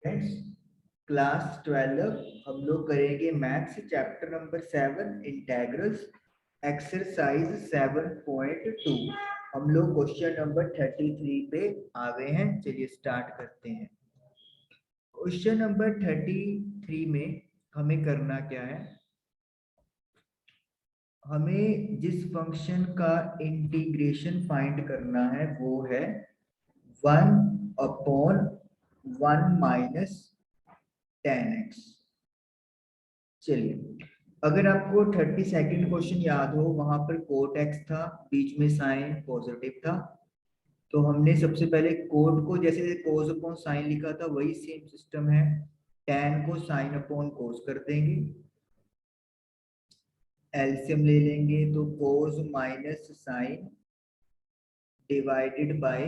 Friends, class 12 हम लोग करेंगे maths chapter number 7 integrals exercise 7.2। हम लोग क्वेश्चन नंबर 33 पे आ गए हैं। चलिए स्टार्ट करते हैं। क्वेश्चन नंबर 33 में हमें करना क्या है, हमें जिस फंक्शन का इंटीग्रेशन फाइंड करना है वो है 1/1 माइनस 10x। चलिए, अगर आपको 32nd क्वेश्चन याद हो, वहां पर कोट एक्स था, बीच में साइन पॉजिटिव था। तो हमने सबसे पहले कोट को जैसे कोस अपॉन साइन लिखा था वही सेम सिस्टम है, टेन को साइन अपॉन कोस कर देंगे, एलसीएम ले लेंगे तो cos minus sine divided by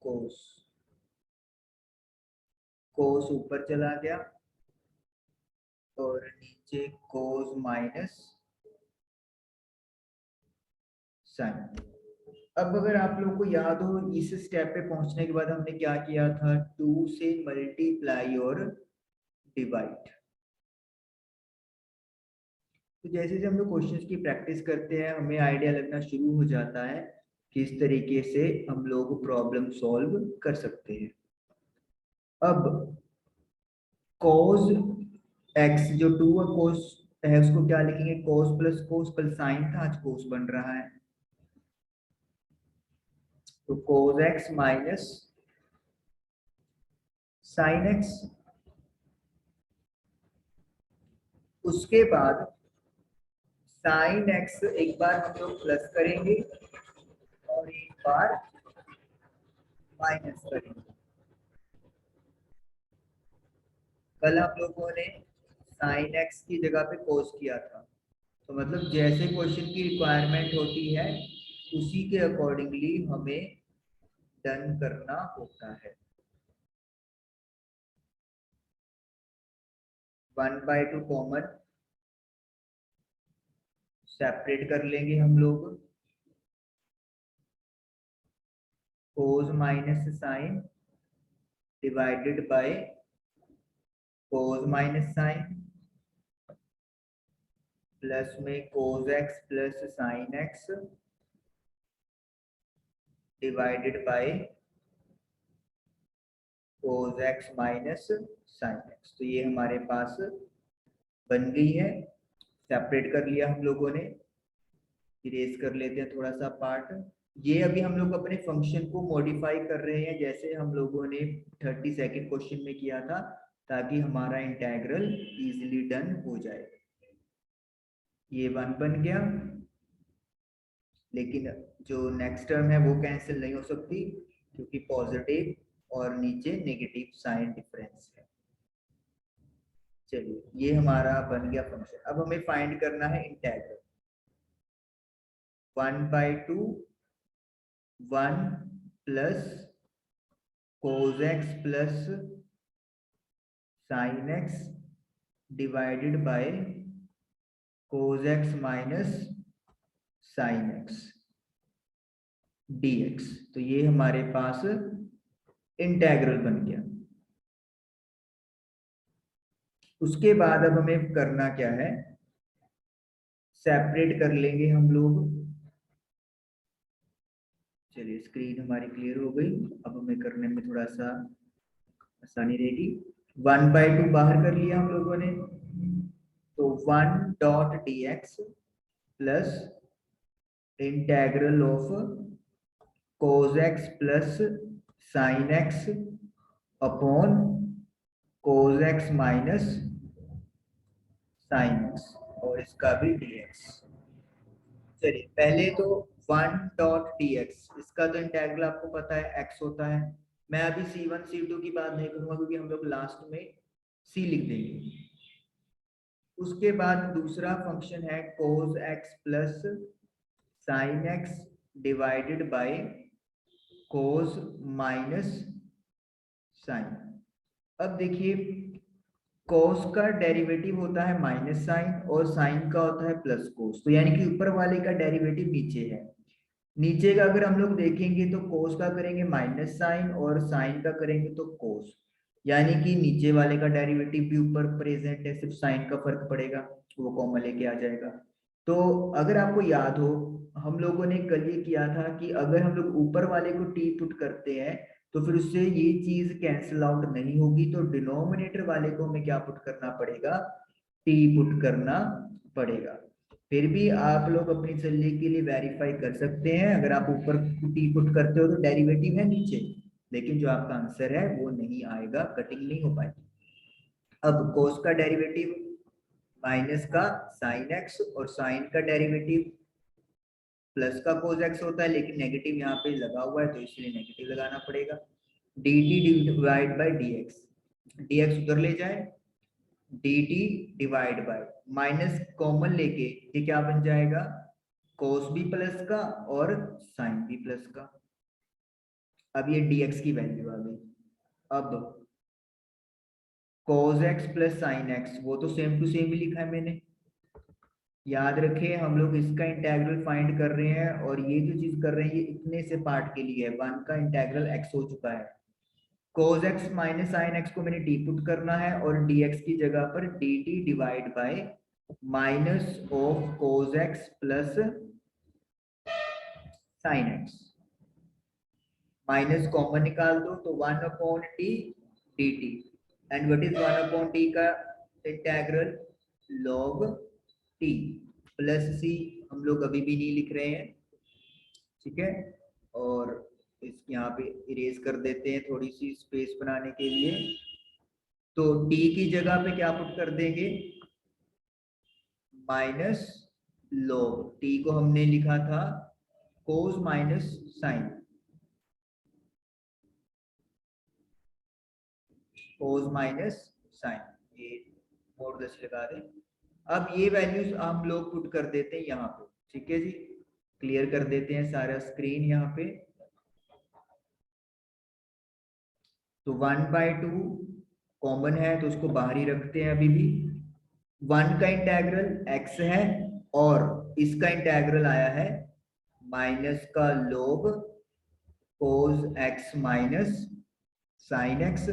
cos. Cos ऊपर चला गया और नीचे कोस माइनस साइन। अब अगर आप लोग को याद हो, इस स्टेप पे पहुंचने के बाद हमने क्या किया था, 2 से मल्टीप्लाई और डिवाइड। तो जैसे जैसे हम लोग क्वेश्चंस की प्रैक्टिस करते हैं हमें आइडिया लगना शुरू हो जाता है किस तरीके से हम लोग प्रॉब्लम सॉल्व कर सकते हैं। अब cos x जो 2 और cos है उसको क्या लिखेंगे, cos प्लस cos, कल साइन था आज cos बन रहा है, तो cos x minus sine x। उसके बाद साइन x एक बार हम लोग प्लस करेंगे और एक बार माइनस करेंगे। कल हम लोगों ने साइन x की जगह पे कोस किया था, तो मतलब जैसे क्वेश्चन की रिक्वायरमेंट होती है उसी के अकॉर्डिंगली हमें डन करना होता है। 1/2 कॉमन सेपरेट कर लेंगे हम लोग, cos minus sine divided by cos minus sine, plus में cos x plus sine x divided by cos x minus sine x. तो ये हमारे पास बन गई है, सेपरेट कर लिया हम लोगों ने। इरेज कर लेते हैं थोड़ा सा पार्ट। ये अभी हम लोग अपने फंक्शन को मॉडिफाई कर रहे हैं जैसे हम लोगों ने 32nd क्वेश्चन में किया था, ताकि हमारा इंटेग्रल इजीली डन हो जाए। ये 1 बन गया, लेकिन जो नेक्स्ट टर्म है वो कैंसिल नहीं हो सकती क्योंकि पॉजिटिव और नीचे नेगेटिव साइन डिफरेंस है। चलिए, ये हमारा बन गया फंक्शन। अब हमें फाइंड करना है integral 1/2 1 plus cos x plus sine x divided by cos x minus sine x dx। तो ये हमारे पास इंटेग्रल बन गया। उसके बाद अब हमें करना क्या है, सेपरेट कर लेंगे हम लोग। चलिए, स्क्रीन हमारी क्लियर हो गई, अब हमें करने में थोड़ा सा आसानी रहेगी। 1/2 बाहर कर लिया हम लोगों ने, तो 1.dx plus integral of cos x plus sine x upon cos x minus sine x और इसका भी dx। चलिए, पहले तो 1.dx, इसका तो इंटेग्रल आपको पता है x होता है। मैं अभी c1 c2 की बात नहीं करूंगा क्योंकि हम लोग लास्ट में c लिख देंगे। उसके बाद दूसरा फंक्शन है cos x plus sine x divided by cos minus sine. अब देखिए, cos का डेरिवेटिव होता है माइनस साइन और साइन का होता है प्लस कोस, तो यानी कि ऊपर वाले का डेरिवेटिव नीचे है। नीचे का अगर हम लोग देखेंगे तो cos का करेंगे माइनस साइन और साइन का करेंगे तो cos। यानी कि नीचे वाले का डेरिवेटिव भी ऊपर प्रेजेंट है, सिर्फ साइन का फर्क पड़ेगा, वो कॉमन लेके आ जाएगा। तो अगर आपको याद हो, हम लोगों ने कल ये किया था कि अगर हम लोग ऊपर वाले को टी पुट करते हैं तो फिर उससे ये चीज कैंसिल आउट नहीं होगी, तो डिनोमिनेटर वाले को हमें क्या पुट करना पड़ेगा, टी पुट करना पड़ेगा। फिर भी आप लोग अपनी तसल्ली के लिए वेरीफाई कर सकते हैं, अगर आप ऊपर टी पुट करते हो तो डेरिवेटिव है नीचे, लेकिन जो आपका आंसर है वो नहीं आएगा, कटिंग नहीं हो पाएगी। अब कोस का डेरिवेटिव माइनस का साइन एक्स, और साइन का डेरिवेटिव प्लस का कोस एक्स होता है, लेकिन नेगेटिव यहाँ पे लगा हुआ है तो इसलिए नेगेटिव लगाना पड़ेगा। D T divide by d x, D x उधर ले जाए, D T divide by minus common लेके ये क्या बन जाएगा, कोस भी प्लस का और साइन भी प्लस का। अब ये dx की वैल्यू आ गई। अब cos x plus sine x, वो तो सेम टू सेम ही लिखा है मैंने, याद रखें हम लोग इसका इंटेग्रल फाइंड कर रहे हैं, और ये जो चीज कर रहे हैं ये इतने से पार्ट के लिए है, 1 का इंटेग्रल x हो चुका है। cos x minus sine x को मैंने डी पुट करना है, और dx की जगह पर dt divide bye minus of cos x plus sine x, minus common निकाल दो तो 1 upon T D T, and what is 1 upon T का इंटेग्रल, log टी प्लस सी, हम लोग अभी भी नहीं लिख रहे हैं, ठीक है। और इस यहाँ पे इरेज कर देते हैं थोड़ी सी स्पेस बनाने के लिए, तो टी की जगह पे क्या पुट कर देंगे, माइनस log टी को हमने लिखा था cos minus sine, cos minus sine, ये मॉडुलस लगा दें। अब ये वैल्यूज हम लोग पुट कर देते हैं यहाँ पे, ठीक है जी, क्लियर कर देते हैं सारा स्क्रीन यहाँ पे। तो 1/2 कॉमन है तो उसको बाहर ही रखते हैं अभी भी, 1 का इंटेग्रल x है और इसका इंटेग्रल आया है माइनस का log cos x minus sine x,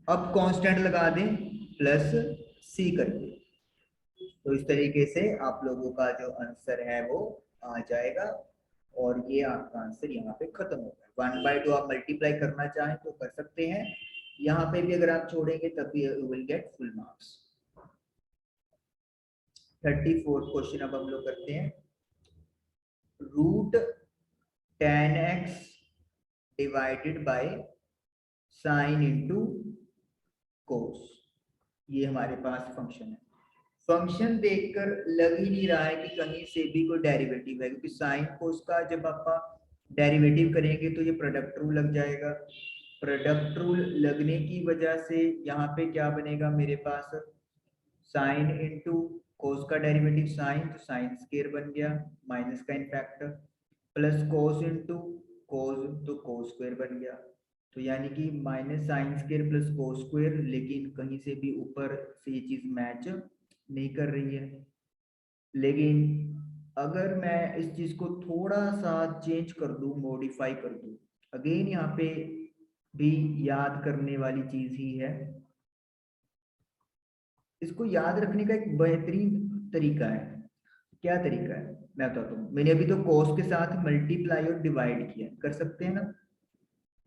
अब कांस्टेंट लगा दें प्लस c करके, तो इस तरीके से आप लोगों का जो आंसर है वो आ जाएगा, और ये आपका आंसर यहाँ पे खत्म होगा। 1/2 आप मल्टीप्लाई करना चाहें तो कर सकते हैं, यहाँ पे भी अगर आप छोड़ेंगे तब भी you will get full marks. 34 question अब हम लोग करते हैं, root tan x divided by sine into cos, ये हमारे पास फंक्शन है। फंक्शन देखकर लग ही नहीं रहा है कि कहीं से भी कोई डेरिवेटिव है, क्योंकि साइन कोस का जब आप डेरिवेटिव करेंगे तो ये प्रोडक्ट रूल लग जाएगा, प्रोडक्ट रूल लगने की वजह से यहाँ पे क्या बनेगा मेरे पास, साइन इंटू कोस का डेरिवेटिव साइन, तो साइन स्क्वायर बन गया माइनस का in fact, plus cos into cos तो कोस स्क्वायर बन गया, तो यानी कि minus sine square plus cos square, लेकिन कहीं से भी ऊपर से ये चीज मैच नहीं कर रही है। लेकिन अगर मैं इस चीज को थोड़ा सा चेंज कर दूं, मॉडिफाई कर दूं, अगेन यहाँ पे भी याद करने वाली चीज ही है, इसको याद रखने का एक बेहतरीन तरीका है। क्या तरीका है मैं बताता हूँ, मैंने अभी तो कोस के साथ मल्टीप्लाई और डिवाइड किया, कर सकते हैं ना,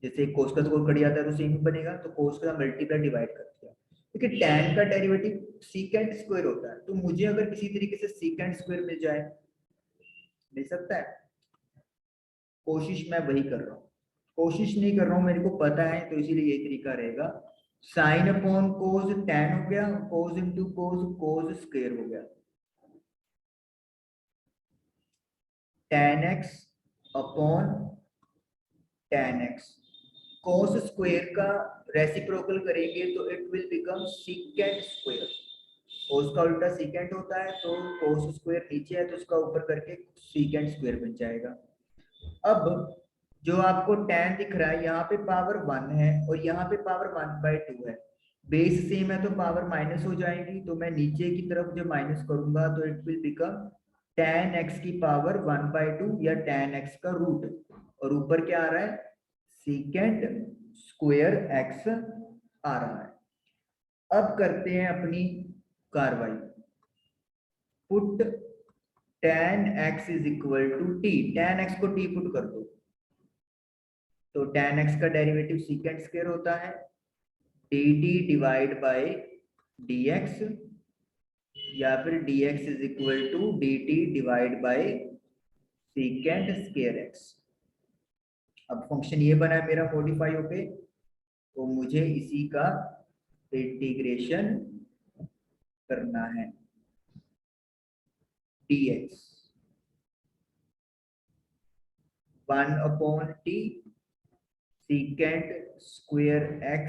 जैसे कोस का स्क्वायर कट जाता है तो सेम बनेगा, तो कोस का मल्टीप्लाई डिवाइड कर दिया। देखिए tan का डेरिवेटिव सीकेंट स्क्वायर होता है, तो मुझे अगर किसी तरीके से सीकेंट स्क्वायर मिल जाए, मिल सकता है, कोशिश मैं वही कर रहा हूँ, कोशिश नहीं कर रहा हूँ, मेरे को पता है, तो इसीलिए यही तरीका रहेगा, साइन अपॉन कोस tan हो गया, कोस इंटू कोस कोस स्क्वायर हो गया, tan x upon tan x, cos square का रेसिप्रोकल करेंगे तो it will become secant square, cos का उल्टा सीकेंट होता है, तो cos स्क्वायर नीचे है तो उसका ऊपर करके सीकेंट स्क्वायर बन जाएगा। अब जो आपको tan दिख रहा है यहाँ पे पावर 1 है और यहाँ पे पावर 1/2 है, बेस सेम है तो पावर माइनस हो जाएगी, तो मैं नीचे की तरफ जब माइनस करूंगा तो it will become tan x की पावर 1/2 या tan x का रूट, और ऊपर क्या आ रहा है, सीकेंट स्क्वायर x आ रहा है। अब करते हैं अपनी कार्रवाई। Put tan x is equal to t, tan x को t पुट कर दो, तो tan x का डेरिवेटिव सीकेंट स्क्वायर होता है dt डिवाइड बाय dx, या फिर dx is equal to dt divide by secant square x। अब फंक्शन ये बना है मेरा मॉडिफाई होके, तो मुझे इसी का इंटीग्रेशन करना है dx 1/t secant square x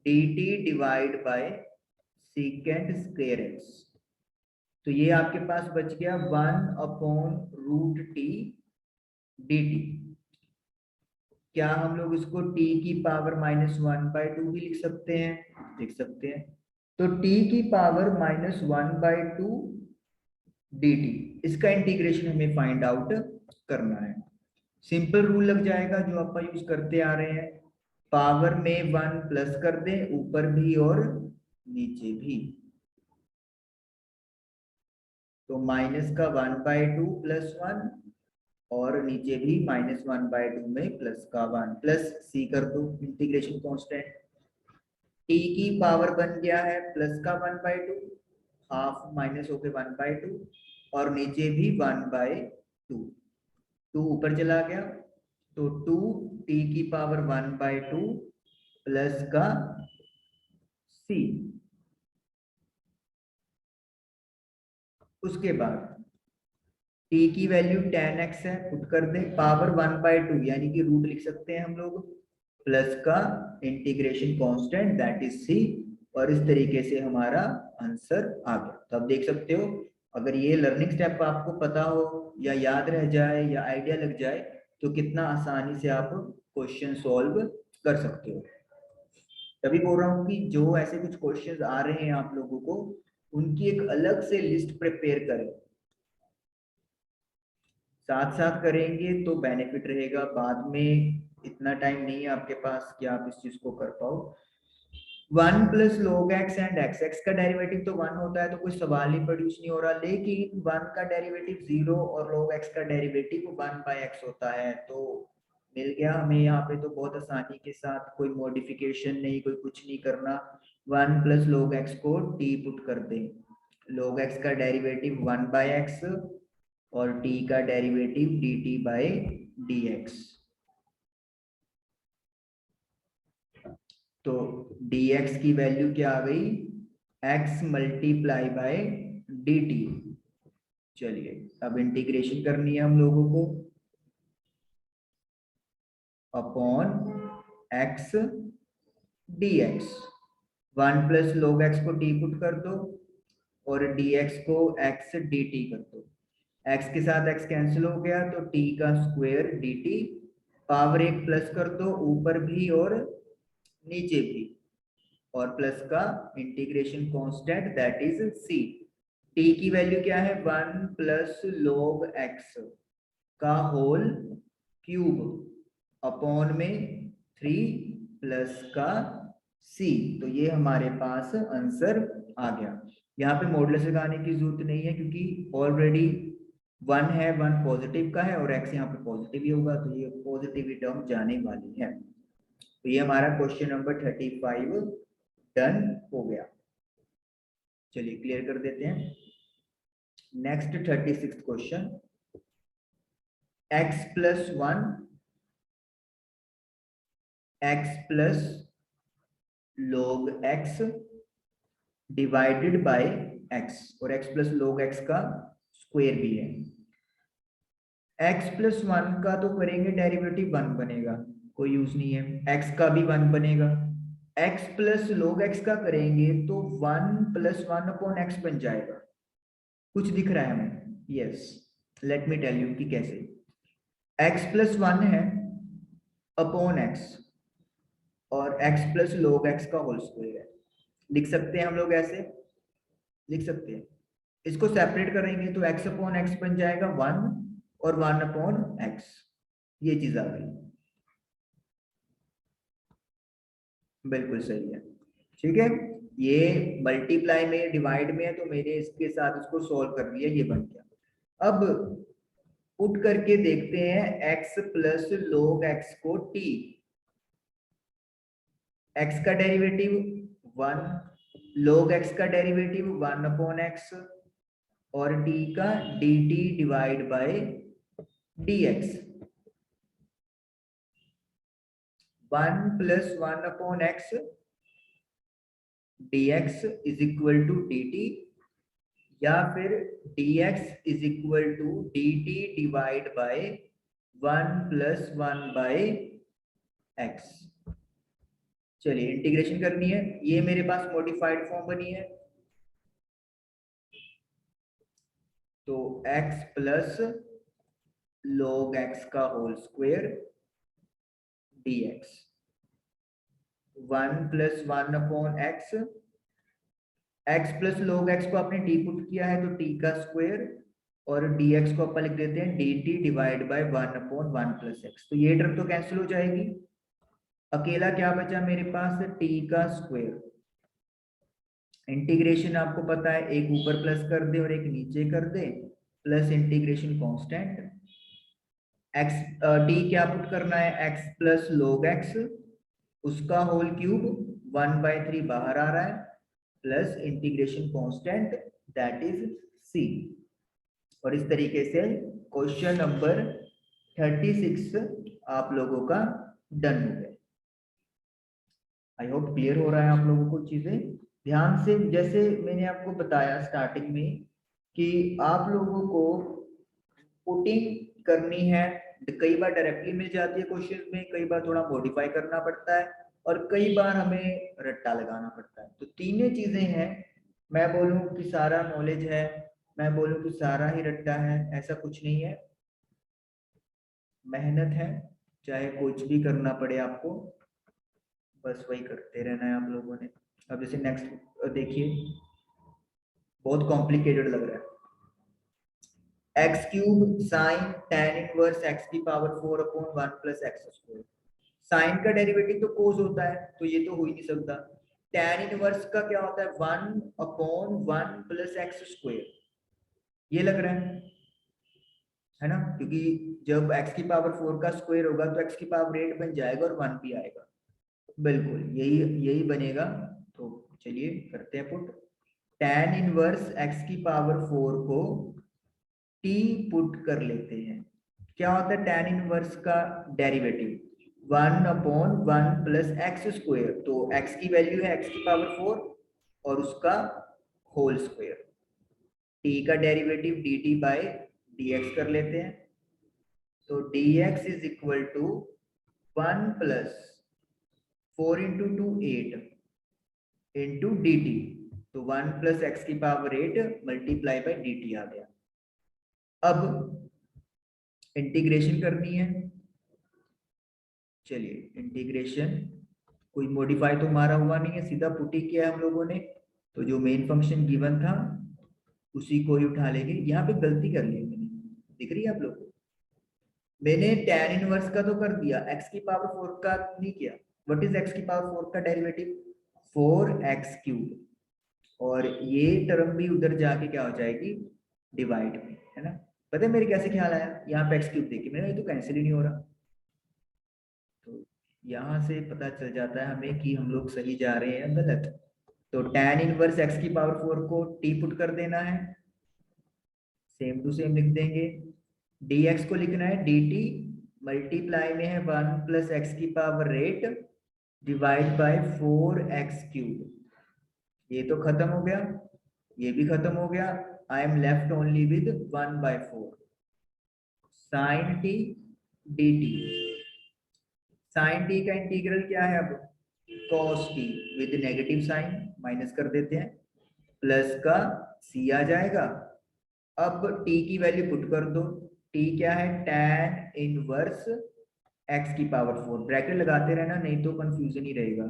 dt divide by secant square x। तो ये आपके पास बच गया 1/√t dt। क्या हम लोग इसको t की पावर -1/2 भी लिख सकते हैं? लिख सकते हैं। तो t की पावर -1/2 dt, इसका इंटीग्रेशन हमें फाइंड आउट करना है। सिंपल रूल लग जाएगा जो आप यूज करते आ रहे हैं, पावर में 1 प्लस कर दें, ऊपर भी और नीचे भी। तो माइनस का 1/2 प्लस 1, और नीचे भी -1/2 में प्लस का 1 प्लस c कर दो इंटीग्रेशन कांस्टेंट। t की पावर बन गया है प्लस का 1/2, हाफ माइनस होके 1/2, और नीचे भी 1/2, 2 ऊपर चला गया, तो 2 t की पावर 1/2 प्लस का c। उसके बाद t की वैल्यू tan x है, पुट कर दे, पावर 1/2 यानी कि रूट लिख सकते हैं हम लोग, प्लस का integration constant that is c, और इस तरीके से हमारा आंसर आ गया। तो आप देख सकते हो, अगर ये लर्निंग स्टेप आपको पता हो या याद रह जाए या आइडिया लग जाए, तो कितना आसानी से आप क्वेश्चन सॉल्व कर सकते हो। तभी बोल रहा हूँ कि जो ऐसे कुछ क्वेश्चंस आ रहे हैं आप लोगों को, उनकी एक अलग से लिस्ट प्रिपेयर करें। साथ साथ करेंगे तो बेनिफिट रहेगा, बाद में इतना टाइम नहीं है आपके पास कि आप इस चीज को कर पाओ। 1 plus log x and x का डेरिवेटिव तो 1 होता है, तो कोई सवाल ही प्रोड्यूस नहीं हो रहा, लेकिन 1 का डेरिवेटिव 0 और log x का डेरिवेटिव 1/x होता है। तो मिल गया हमें यहाँ पे, तो बहुत आसानी के साथ, कोई मॉडिफिकेशन नहीं, कोई कुछ नहीं करना। 1 प्लस log x को t पुट कर दें, log x का डेरिवेटिव 1/x और t का डेरिवेटिव dt बाय dx। तो dx की वैल्यू क्या आ गई? x multiply by dt। चलिए अब इंटीग्रेशन करनी है हम लोगों को, upon x dx। 1 plus log x को t पुट कर दो, और dx को x dt कर दो। x के साथ x कैंसिल हो गया, तो t का स्क्वायर dt, पावर 1 प्लस कर दो, ऊपर भी और नीचे भी, और प्लस का integration constant that is c। t की वैल्यू क्या है? 1 प्लस log x का होल क्यूब, अपॉन में 3 प्लस का c। तो ये हमारे पास आंसर आ गया। यहाँ पे मॉडुलस लगाने की जरूरत नहीं है, क्योंकि ऑलरेडी 1 है, 1 पॉजिटिव का है, और x यहाँ पे पॉजिटिव ही होगा, तो ये पॉजिटिव टर्म जाने वाली है। तो ये हमारा क्वेश्चन नंबर 35 डन हो गया। चलिए क्लियर कर देते हैं। Next 36 question, x plus 1 x plus log x divided bye x, और x प्लस log x का स्क्वायर भी है। x प्लस 1 का तो करेंगे डेरिवेटिव 1 बनेगा, कोई यूज नहीं है, x का भी 1 बनेगा। x प्लस log x का करेंगे तो 1 प्लस 1 अपॉन x बन जाएगा। कुछ दिख रहा है हमें? Yes, let me tell you कि कैसे। x प्लस 1 है अपॉन x, और x प्लस log x का होल स्क्वायर है। लिख सकते हैं हम लोग ऐसे, लिख सकते हैं। इसको सेपरेट करेंगे तो x अपॉन x बन जाएगा 1, और 1 अपॉन x, ये चीज आ गई। बिल्कुल सही है। ठीक है, ये मल्टीप्लाई में डिवाइड में है तो मैंने इसके साथ इसको सॉल्व कर दिया, ये बन गया। अब पुट करके देखते हैं x प्लस log x को t। x का डेरिवेटिव 1, log x का डेरिवेटिव 1/x और t का dt divide by dx। 1 plus 1/x dx is equal to dt, या फिर dx is equal to dt divide by 1 plus 1/x। चलिए integration करनी है, ये मेरे पास मॉडिफाइड फॉर्म बनी है, तो x प्लस log x का whole square dx, 1 plus 1/x, x plus log x को आपने t पुट किया है तो t का स्क्वायर, और dx को अपन लिख देते हैं dt divide bye 1/1 plus x। तो ये टर्म तो कैंसिल हो जाएगी, अकेला क्या बचा मेरे पास, t का स्क्वायर। इंटीग्रेशन आपको पता है, एक ऊपर प्लस कर दे और एक नीचे कर दे, plus integration constant x, t क्या पुट करना है, x प्लस log x उसका होल क्यूब 1/3 बाहर आ रहा है, plus integration constant that is c। और इस तरीके से क्वेश्चन नंबर 36 आप लोगों का डन हो गया। आई होप क्लियर हो रहा है आप लोगों को चीजें। ध्यान से, जैसे मैंने आपको बताया स्टार्टिंग में कि आप लोगों को पुटिंग करनी है, कई बार डायरेक्टली मिल जाती है क्वेश्चन में, कई बार थोड़ा मॉडिफाई करना पड़ता है, और कई बार हमें रट्टा लगाना पड़ता है। तो तीनों चीजें हैं, मैं बोलूं कि सारा नॉलेज है, मैं बोलूं कि सारा ही रट्टा है, ऐसा कुछ नहीं है, मेहनत है, चाहे कुछ भी करना पड़े आपको, बस वही करते रहना है आप लोगों ने। अब जैसे नेक्स्ट देखिए, बहुत कॉम्प्लिकेटेड लग रहा है, x cube sine tan inverse x की power 4/1 plus x square. Sine का डेरिवेटिव तो कोस होता है, तो ये तो हो ही नहीं सकता। tan इनवर्स का क्या होता है, 1/1 प्लस एक्स स्क्वायर, ये लग रहा है ना, क्योंकि जब x की पावर 4 का स्क्वायर होगा तो x की पावर 8 बन जाएगा और 1 भी आएगा, बिल्कुल यही यही बनेगा। तो चलिए करते हैं पुट, tan इनवर्स x की पावर 4 को t पुट कर लेते हैं। क्या होता है tan इनवर्स का डेरिवेटिव, 1/1 प्लस एक्स स्क्वायर, तो x की वैल्यू है x की पावर 4 और उसका होल स्क्वायर, t का डेरिवेटिव dt बाय dx कर लेते हैं, तो dx is equal to 1 plus 4 into 2 8 into dt, तो 1 प्लस एक्स की पावर 8 मल्टीप्लाई बाय dt आ गया। अब इंटीग्रेशन करनी है, चलिए इंटीग्रेशन, कोई मॉडिफाई तो मारा हुआ नहीं है, सीधा पुट ही किया है हम लोगों ने, तो जो मेन फंक्शन गिवन था उसी को ही उठा लेंगे। यहाँ पे गलती कर ली मैंने, दिख रही है आप लोग को, मैंने tan इनवर्स का तो कर दिया, x की पावर 4 का नहीं किया। व्हाट इज x की पावर 4 का डेरिवेटिव, 4x क्यूब, और ये टर्म भी उधर जाके क्या हो जाएगी, डिवाइड में, है ना। पता है मेरे कैसे ख्याल आया, यहाँ पे एक्स क्यूब देखिए मेरा, ये तो कैंसिल ही नहीं हो रहा, तो यहाँ से पता चल जाता है हमें कि हम लोग सही जा रहे हैं गलत। तो tan इनवर्स x की पावर 4 को t पुट कर देना है, सेम टू सेम लिख देंगे, dx को लिखना है dt, मल्टीप्लाई में है 1 प्लस एक्स की power 8 divide by 4x cube, ये तो खत्म हो गया, ये भी खत्म हो गया, I am left only with 1/4 sine t dt। Sine t का इंटीग्रल क्या है, अब cos t with negative sine minus कर देते हैं, प्लस का c आ जाएगा। अब t की वैल्यू पुट कर दो, t क्या है, tan इनवर्स x की पावर 4, ब्रैकेट लगाते रहना नहीं तो कंफ्यूजन ही रहेगा,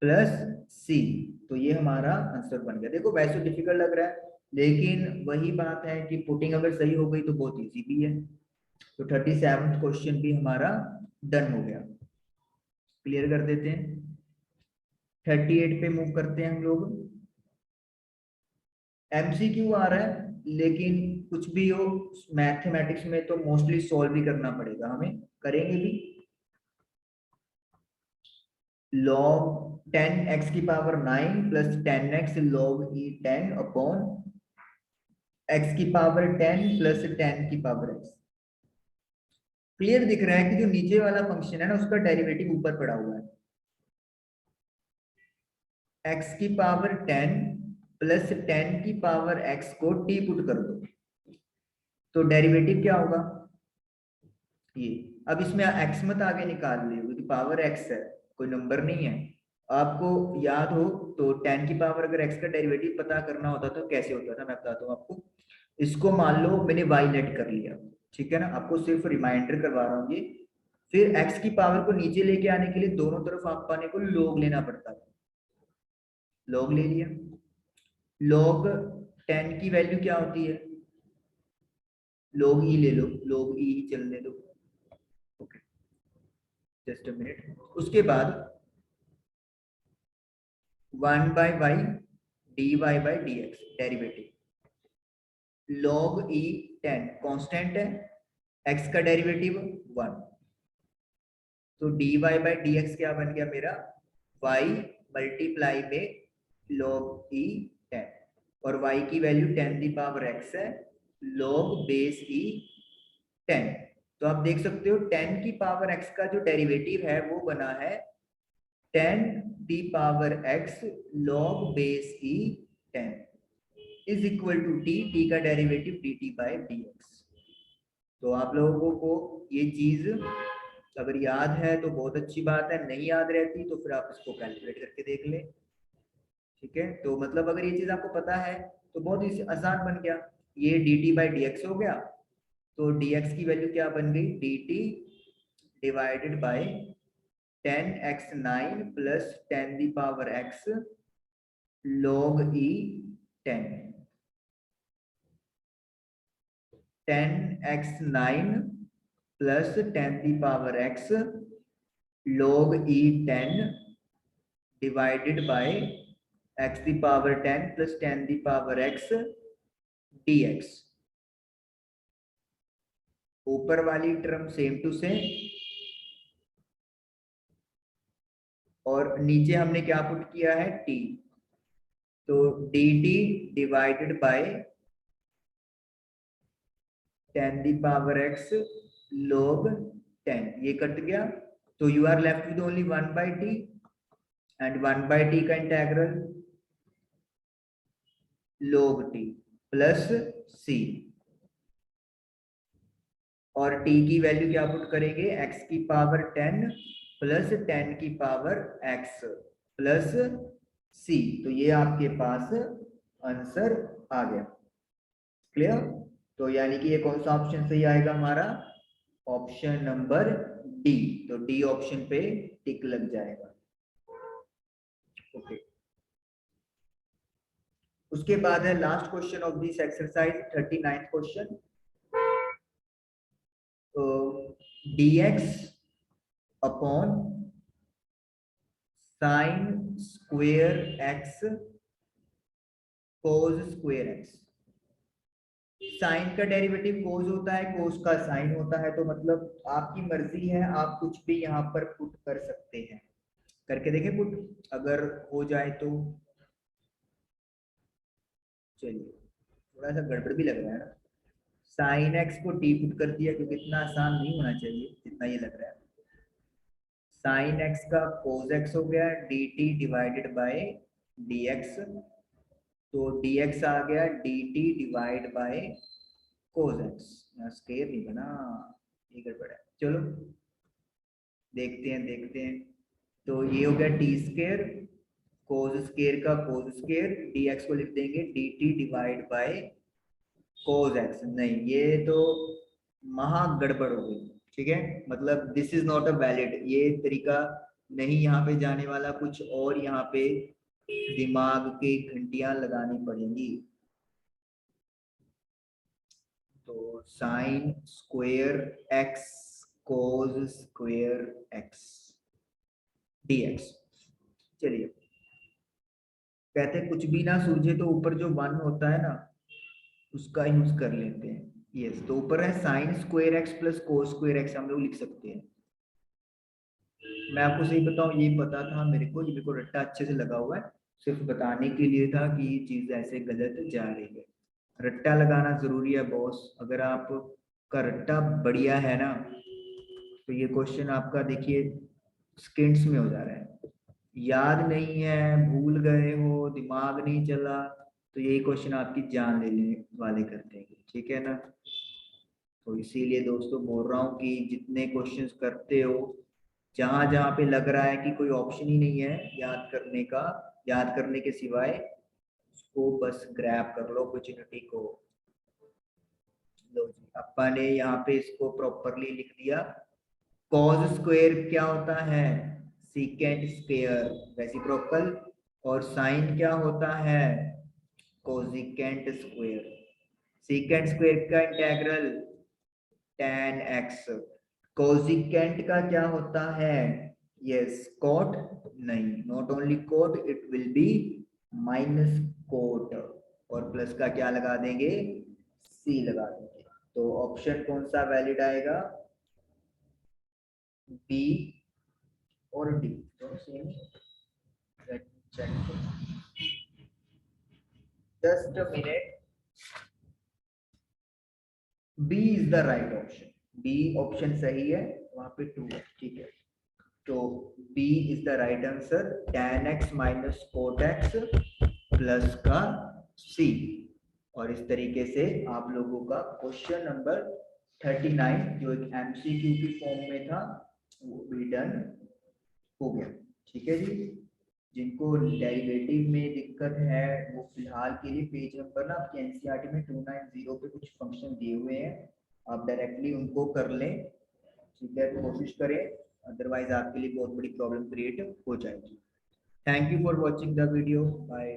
प्लस c, तो ये हमारा आंसर बन गया। देखो वैसे डिफिकल्ट लग रहा है, लेकिन वही बात है कि पुटिंग अगर सही हो गई तो बहुत इजी भी है। तो 37वां क्वेश्चन भी हमारा डन हो गया, क्लियर कर देते हैं। 38 पे मूव करते हैं हम लोग। एमसीक्यू आ रहा है, लेकिन कुछ भी हो मैथमेटिक्स में तो मोस्टली सॉल्व भी करना पड़ेगा हमें, करेंगे भी। log 10x की power 9 plus 10x log e 10 upon x की पावर 10 प्लस 10 की पावर x। क्लियर दिख रहा है कि जो नीचे वाला फंक्शन है ना उसका डेरिवेटिव ऊपर पड़ा हुआ है। x की पावर 10 प्लस 10 की पावर x को t पुट कर दो, तो डेरिवेटिव क्या होगा ये। अब इसमें x मत आगे निकाल लियो क्योंकि पावर x है, कोई नंबर नहीं है। आपको याद हो तो 10 की पावर अगर x का डेरिवेटिव पता करना होता तो कैसे होता था, मैं बताता हूँ आपको। इसको मान लो मैंने y नेट कर लिया, ठीक है ना, आपको सिर्फ रिमाइंडर करवा रहा हूँ ये। फिर x की पावर को नीचे लेके आने के लिए दोनों तरफ आपने को log लेना पड़ता था, log ले लिया। log 10 की वैल्यू क्या होती है, log e ले लो, log e ही चलने दो, ओके जस्ट अ मिनट। उसके बाद 1 by y d y by d x derivative, log e 10 constant है, x का डेरिवेटिव 1, तो dy बाई dx क्या बन गया मेरा, y मल्टीप्लाई में log e 10, और y की वैल्यू 10 दी पावर x है, log बेस e 10। तो आप देख सकते हो 10 की पावर x का जो डेरिवेटिव है वो बना है 10 the power x log base e 10 is equal to t का डेरिवेटिव dt बाय dx। तो आप लोगों को ये चीज अगर याद है तो बहुत अच्छी बात है, नहीं याद रहती तो फिर आप इसको कैलकुलेट करके देख लें, ठीक है। तो मतलब अगर ये चीज आपको पता है तो बहुत ही आसान बन गया, ये dt बाई dx हो गया, तो dx की वैल्यू क्या बन गई, dt divided bye 10x9 plus 10 the power x log e 10, 10x9 plus 10 the power x log e 10 divided by x the power 10 plus 10 the power x dx। ऊपर वाली टर्म सेम टू सेम, और नीचे हमने क्या put किया है t, तो dt divided by 10 the power x log 10, ये कट गया, तो you are left with only 1 by t, and 1 by t का integral log t plus c, और t की वैल्यू क्या पुट करेंगे, x की पावर 10 प्लस 10 की पावर x प्लस c, तो ये आपके पास आंसर आ गया। क्लियर, तो यानी कि ये कौन सा ऑप्शन सही आएगा हमारा, ऑप्शन नंबर डी, तो डी ऑप्शन पे टिक लग जाएगा, ओके। उसके बाद है last question of this exercise 39th question. तो dx upon sine square x cos square x, sine का डेरिवेटिव कोस होता है, कोस का साइन होता है, तो मतलब आपकी मर्जी है, आप कुछ भी यहाँ पर पुट कर सकते हैं, करके देखें पुट, अगर हो जाए तो। चलिए थोड़ा सा गड़बड़ भी लग रहा है ना, साइन एक्स को टी पुट कर दिया क्योंकि इतना आसान नहीं होना चाहिए जितना ये लग रहा है। साइन एक्स का कोस एक्स हो गया D T divided by D x, तो डी एक्स आ गया D T divide by cos x, यहाँ स्क्वायर नहीं बना, ये गड़बड़ है, चलो देखते हैं। तो ये हो गया टी स्क्वायर, कोस स्क्वायर का कोस स्क्वायर, डी एक्स को लिख देंगे D T divide by cos x, नहीं ये तो महा गड़बड़ हो गई, ठीक है, मतलब this is not a valid, ये तरीका नहीं यहाँ पे जाने वाला, कुछ और यहाँ पे दिमाग की घंटियां लगानी पड़ेंगी। तो sine square x cos square x dx, चलिए कहते हैं कुछ भी ना सूझे तो ऊपर जो 1 होता है ना उसका यूज कर लेते हैं। यस, तो ऊपर है sine square x plus cos square x, हम लोग लिख सकते हैं। मैं आपको सही बताऊं, ये पता था मेरे को, ये मेरे को रट्टा अच्छे से लगा हुआ है, सिर्फ बताने के लिए था कि ये चीज ऐसे गलत जा रही है। रट्टा लगाना जरूरी है बॉस, अगर आपका रट्टा बढ़िया है ना तो ये क्वेश्चन आपका देखिए सेकेंड्स में हो जा रहा है। याद नहीं है, भूल गए हो, दिमाग नहीं चला, तो यही क्वेश्चन आपकी जान लेने वाले कर देंगे, ठीक है ना। तो इसीलिए दोस्तों बोल रहा हूँ कि जितने क्वेश्चंस करते हो, जहां जहां पे लग रहा है कि कोई ऑप्शन ही नहीं है याद करने का, याद करने के सिवाय, उसको बस ग्रैब कर लो अपॉर्चुनिटी को। लो जी, अपा ने यहाँ पे इसको प्रॉपरली लिख दिया। कॉस स्क्वायर क्या होता है, सीकेंट स्क्वायर रेसिप्रोकल, और साइन क्या होता है, कोजिकेंट स्क्वायर। सीकेंट स्क्वायर का इंटेग्रल tan x, कोजिकेंट का क्या होता है, यस कोट, नहीं, not only cot, it will be minus cot, और प्लस का क्या लगा देंगे, सी लगा देंगे। तो ऑप्शन कौन सा वैलिड आएगा, बी और डी दोनों same. Just a minute, B is the right option, B option सही है, वहां पे 2 है, ठीक है। तो B is the right answer, tan x minus cot x plus का सी। और इस तरीके से आप लोगों का क्वेश्चन नंबर 39 जो एक एमसीक्यू की फॉर्म में था वो भी डन हो गया, ठीक है जी। जिनको डेरिवेटिव में दिक्कत है वो फिलहाल के लिए पेज नंबर ना आपकी एनसीईआरटी में 290 पे कुछ फंक्शन दिए हुए हैं, आप डायरेक्टली उनको कर लें, ठीक है, कोशिश करें, अदरवाइज आपके लिए बहुत बड़ी प्रॉब्लम क्रिएट हो जाएगी। Thank you for watching the video, bye.